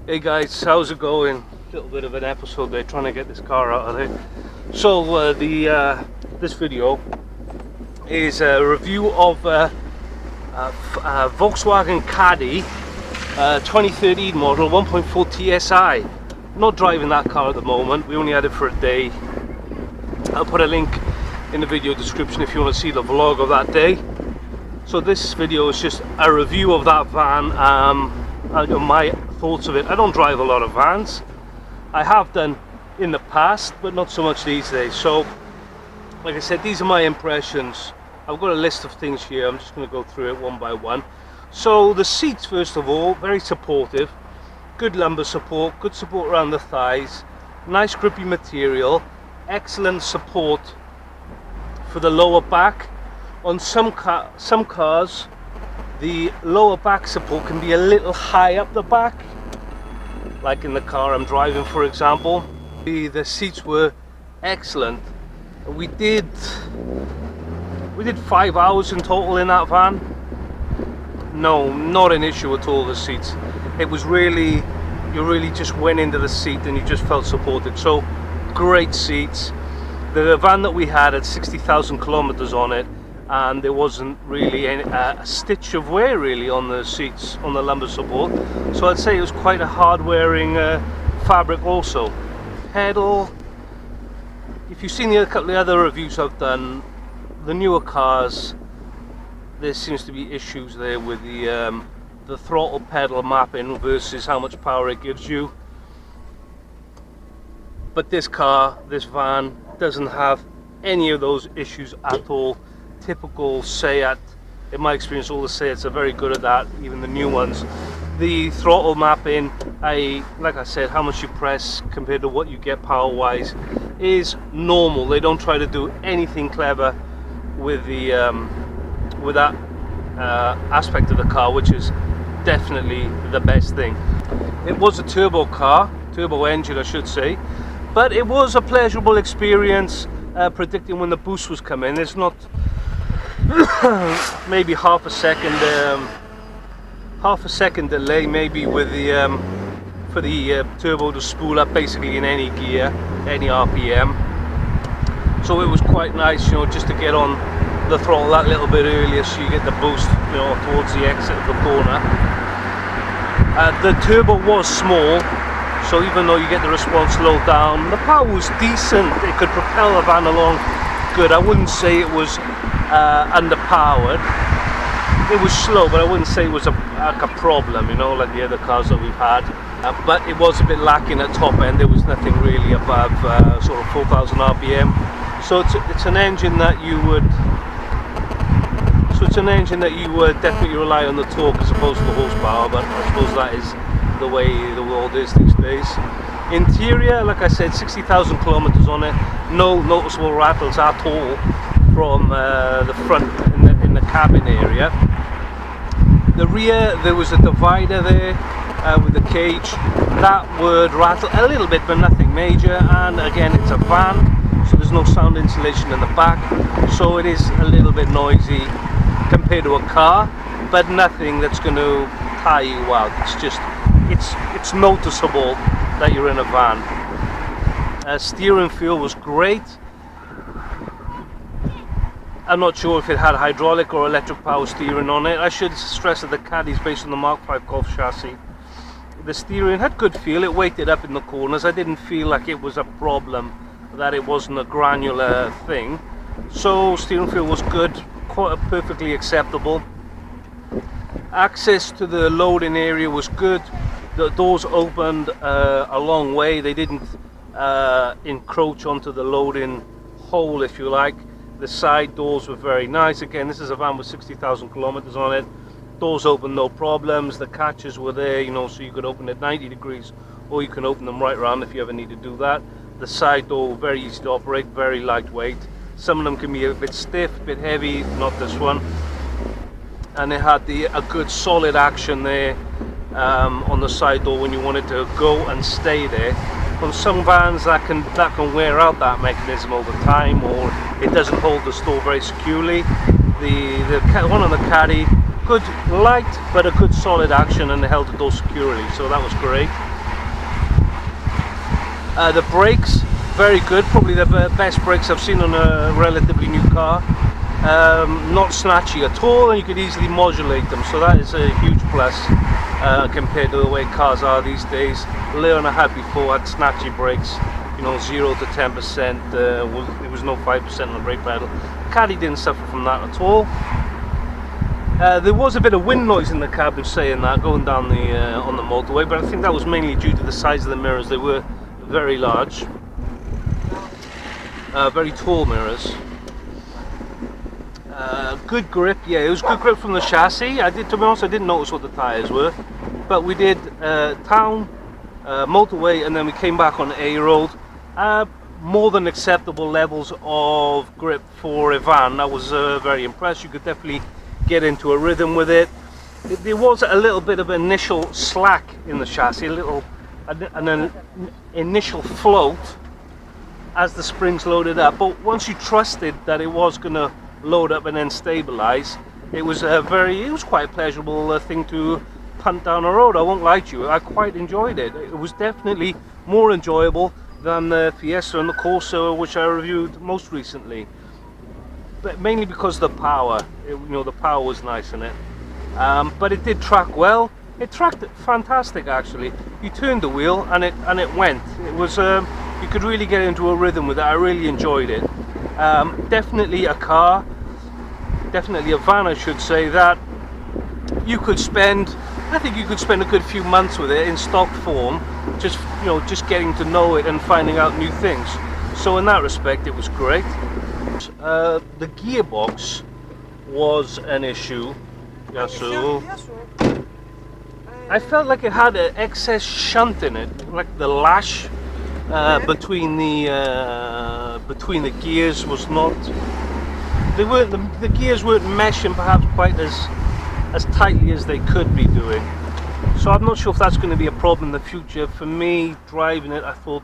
Hey guys, how's it going? A little bit of an episode there, trying to get this car out of there. So this video is a review of Volkswagen Caddy 2013 model 1.4 TSI. Not driving that car at the moment, we only had it for a day. I'll put a link in the video description if you want to see the vlog of that day. So this video is just a review of that van, my thoughts of it. I don't drive a lot of vans. I have done in the past, but not so much these days. So like I said, these are my impressions. I've got a list of things here. I'm just going to go through it one by one. So the seats, first of all, very supportive, good lumbar support, good support around the thighs, nice grippy material, excellent support for the lower back. On some cars, the lower back support can be a little high up the back, like in the car I'm driving, for example. The seats were excellent. We did 5 hours in total in that van. No, not an issue at all, the seats. It was really, you really just went into the seat and you just felt supported. So great seats. The van that we had 60,000 kilometers on it, and there wasn't really a stitch of wear really on the seats, on the lumbar support. So I'd say it was quite a hard wearing fabric also. Pedal, if you've seen a couple of other reviews I've done, the newer cars, there seems to be issues there with the throttle pedal mapping versus how much power it gives you. But this van doesn't have any of those issues at all. Typical Seat, in my experience, all the Seats are very good at that, even the new ones. The throttle mapping, like I said, how much you press compared to what you get power wise is normal. They don't try to do anything clever with that aspect of the car, which is definitely the best thing. It was a turbo car, turbo engine I should say, but it was a pleasurable experience predicting when the boost was coming. There's not maybe half a second delay maybe with the for the turbo to spool up basically in any gear, any RPM. So it was quite nice, you know, just to get on the throttle that little bit earlier so you get the boost, you know, towards the exit of the corner. The turbo was small, so even though you get the response slowed down, the power was decent. It could propel the van along good. I wouldn't say it was underpowered. It was slow, but I wouldn't say it was like a problem, you know, like the other cars that we've had. But it was a bit lacking at top end. There was nothing really above sort of 4,000 RPM. So it's an engine that you would. So it's an engine that you would definitely rely on the torque as opposed to the horsepower. But I suppose that is the way the world is these days. Interior, like I said, 60,000 kilometers on it. No noticeable rattles at all from the front in the cabin area. The rear, there was a divider there with the cage that would rattle a little bit, but nothing major. And again, it's a van, so there's no sound insulation in the back, so it is a little bit noisy compared to a car, but nothing that's going to tire you out. It's just it's noticeable that you're in a van. Steering feel was great. I'm not sure if it had hydraulic or electric power steering on it. I should stress that the Caddy is based on the Mark V Golf chassis. The steering had good feel. It weighted up in the corners. I didn't feel like it was a problem, that it wasn't a granular thing. So steering feel was good, quite perfectly acceptable. Access to the loading area was good. The doors opened a long way. They didn't encroach onto the loading hole, if you like. The side doors were very nice. Again, this is a van with 60,000 kilometers on it. Doors open, no problems. The catches were there, you know, so you could open it 90 degrees, or you can open them right round if you ever need to do that. The side door, very easy to operate, very lightweight. Some of them can be a bit stiff, a bit heavy, not this one. And it had a good solid action there on the side door when you wanted to go and stay there. On some vans that can wear out that mechanism over time, or it doesn't hold the store very securely. The one on the Caddy good light but a good solid action, and it held the door securely, so that was great. The brakes, very good, probably the best brakes I've seen on a relatively new car. Not snatchy at all, and you could easily modulate them, so that is a huge plus compared to the way cars are these days. Leon I had before had snatchy brakes, you know, 0 to 10%, there was no 5% on the brake pedal. Caddy didn't suffer from that at all. There was a bit of wind noise in the cabin saying that, going down on the motorway, but I think that was mainly due to the size of the mirrors. They were very large, very tall mirrors. Good grip, yeah, it was good grip from the chassis. To be honest, I didn't notice what the tyres were, but we did town, motorway, and then we came back on A road. More than acceptable levels of grip for a van. I was very impressed. You could definitely get into a rhythm with it. There was a little bit of initial slack in the chassis, an initial float as the springs loaded up, but once you trusted that it was going to load up and then stabilize, it was quite a pleasurable thing to punt down a road. I won't lie to you, I quite enjoyed it. It was definitely more enjoyable than the Fiesta and the Corsa, which I reviewed most recently, but mainly because of the power. The power was nice in it, but it did track well. It tracked fantastic actually. You turned the wheel and it went. It was you could really get into a rhythm with it. I really enjoyed it. Definitely a car, definitely a van I should say, that I think you could spend a good few months with it in stock form, just getting to know it and finding out new things. So in that respect it was great. The gearbox was an issue. Yeah, so I felt like it had an excess shunt in it, like the lash between the gears was not. The gears weren't meshing perhaps quite as tightly as they could be doing. So I'm not sure if that's going to be a problem in the future. For me, driving it, I thought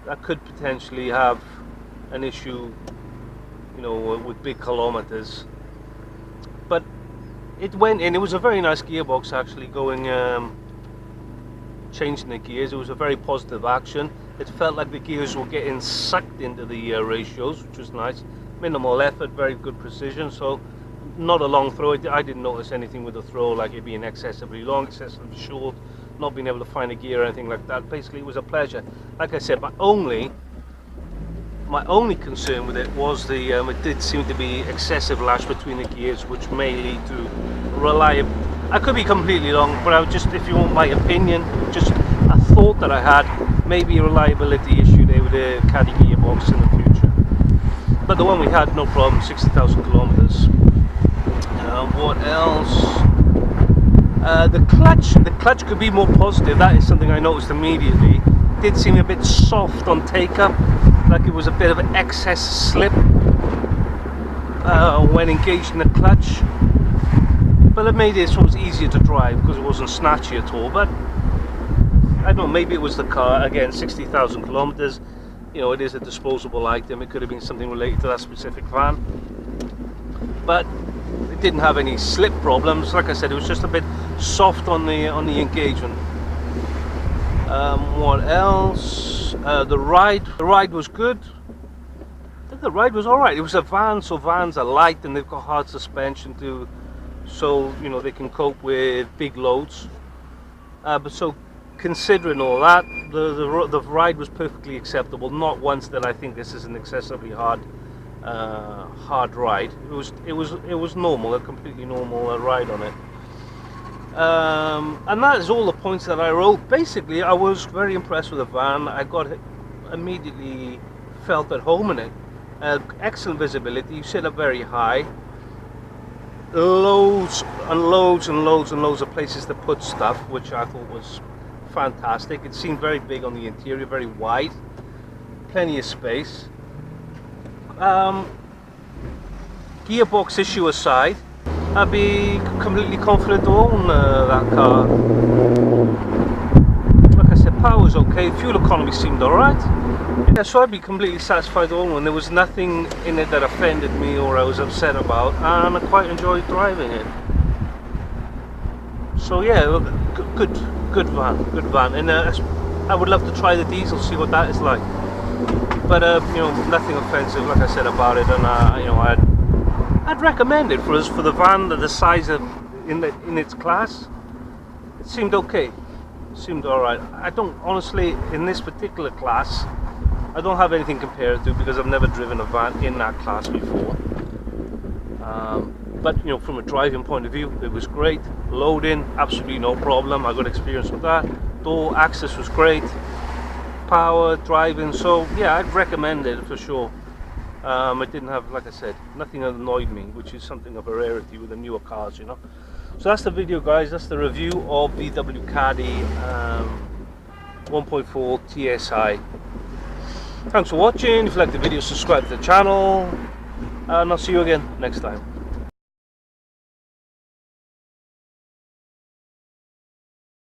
that could potentially have an issue, with big kilometers. But it went in. It was a very nice gearbox actually, changing the gears. It was a very positive action. It felt like the gears were getting sucked into the ratios, which was nice. Minimal effort, very good precision. So not a long throw. I didn't notice anything with the throw, like it being excessively long, excessively short, not being able to find a gear or anything like that. Basically it was a pleasure. Like I said, my only concern with it was it did seem to be excessive lash between the gears, which may lead to reliability. I could be completely wrong, but I would just, if you want my opinion, just a thought that I had, maybe a reliability issue there with the Caddy gearbox in the future. But the one we had, no problem, 60,000 kilometers. What else? The clutch could be more positive. That is something I noticed immediately. It did seem a bit soft on take-up, like it was a bit of an excess slip when engaged in the clutch. But it made it so it was easier to drive because it wasn't snatchy at all. But I don't know, maybe it was the car. Again, 60,000 kilometers. It is a disposable item. It could have been something related to that specific van. But it didn't have any slip problems. Like I said, it was just a bit soft on the engagement. What else? The ride was good. I think the ride was alright. It was a van, so vans are light and they've got hard suspension so they can cope with big loads. But so considering all that, the ride was perfectly acceptable. Not once that I think this is an excessively hard ride. It was normal, a completely normal ride on it. And that is all the points that I wrote. Basically, I was very impressed with the van. I immediately felt at home in it. Excellent visibility. You sit up very high. Loads and loads and loads and loads of places to put stuff, which I thought was fantastic. It seemed very big on the interior, very wide, plenty of space. Gearbox issue aside, I'd be completely confident to own that car. Like I said, power was okay, fuel economy seemed alright. Yeah, so I'd be completely satisfied to own one. There was nothing in it that offended me or I was upset about, and I quite enjoyed driving it. So yeah, look, good van, and I would love to try the diesel, see what that is like. But you know, nothing offensive, like I said about it, and you know, I'd recommend it for the van, the size of in its class. It seemed okay, seemed all right. I don't honestly, in this particular class, I don't have anything compared to, because I've never driven a van in that class before. But you know, from a driving point of view, it was great. Loading, absolutely no problem. I got experience with that. Door access was great. Power, driving, so yeah, I'd recommend it for sure. It didn't have, like I said, nothing that annoyed me, which is something of a rarity with the newer cars, you know. So that's the video, guys. That's the review of VW Caddy 1.4 TSI. Thanks for watching. If you like the video, subscribe to the channel, and I'll see you again next time.